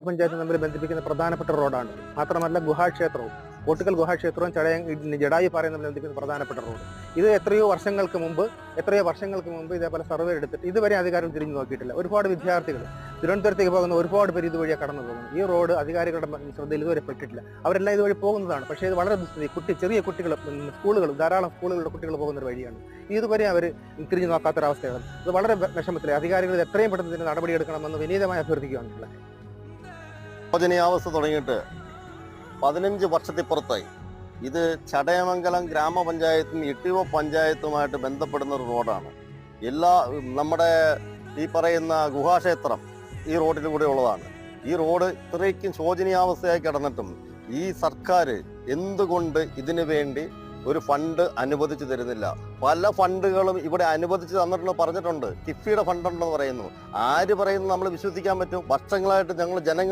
പഞ്ചായത്ത് തമ്മിൽ ബന്ധിപ്പിക്കുന്ന പ്രധാനപ്പെട്ട റോഡാണ്. മാത്രമല്ല ഗുഹാക്ഷേത്രവും കോട്ടുകൽ ഗുഹാക്ഷേത്രവും ജഡായുപ്പാറയും തമ്മിൽ ബന്ധിപ്പിക്കുന്ന പ്രധാനപ്പെട്ട റോഡ്. ഇത് എത്രയോ വർഷങ്ങൾക്ക് മുമ്പ് ഇതേപോലെ സർവേ എടുത്തിട്ട് ഇതുവരെ അധികാരം തിരിഞ്ഞു നോക്കിയിട്ടില്ല. ഒരുപാട് വിദ്യാർത്ഥികൾ തിരുവനന്തപുരത്തേക്ക് പോകുന്ന ഒരുപാട് പേര് ഇതുവഴിയെ കടന്നു പോകുന്നു. ഈ റോഡ് അധികാരികളുടെ ശ്രദ്ധയിൽ ഇതുവരെ പെട്ടിട്ടില്ല. അവരെല്ലാം ഇതുവഴി പോകുന്നതാണ്. പക്ഷേ ഇത് വളരെ ദുസ്ഥിതി. ചെറിയ കുട്ടികൾ, ധാരാളം സ്കൂളുകളുടെ കുട്ടികൾ പോകുന്ന ഒരു വഴിയാണ്. ഇതുവരെ അവർ തിരിഞ്ഞു നോക്കാത്തൊരവസ്ഥയാണ്. ഇത് വളരെ വിഷമത്തിലെ അധികാരികൾ എത്രയും പെട്ടെന്ന് ഇതിന് നടപടിയെടുക്കണമെന്ന് വിനീതമായി അഭ്യർത്ഥിക്കുകയാണ്. ശോചനീയാവസ്ഥ തുടങ്ങിയിട്ട് 15 വർഷത്തിപ്പുറത്തായി. ഇത് ചടയമംഗലം ഗ്രാമപഞ്ചായത്തും ഇട്ടിവ പഞ്ചായത്തുമായിട്ട് ബന്ധപ്പെടുന്ന ഒരു റോഡാണ്. നമ്മുടെ ഈ പറയുന്ന ഗുഹാക്ഷേത്രം ഈ റോഡിലൂടെ ഉള്ളതാണ്. ഈ റോഡ് ഇത്രയ്ക്കും ശോചനീയാവസ്ഥയായി കിടന്നിട്ടും ഈ സർക്കാർ എന്തുകൊണ്ട് ഇതിനു വേണ്ടി ഒരു ഫണ്ട് അനുവദിച്ചു തരുന്നില്ല? പല ഫണ്ടുകളും ഇവിടെ അനുവദിച്ച് തന്നിട്ടുണ്ട്, പറഞ്ഞിട്ടുണ്ട്. കിഫ്ബിയുടെ ഫണ്ടുണ്ടെന്ന് പറയുന്നു. ആര് പറയുന്നു നമ്മൾ വിശ്വസിക്കാൻ പറ്റും? വർഷങ്ങളായിട്ട് ഞങ്ങൾ ജനങ്ങൾ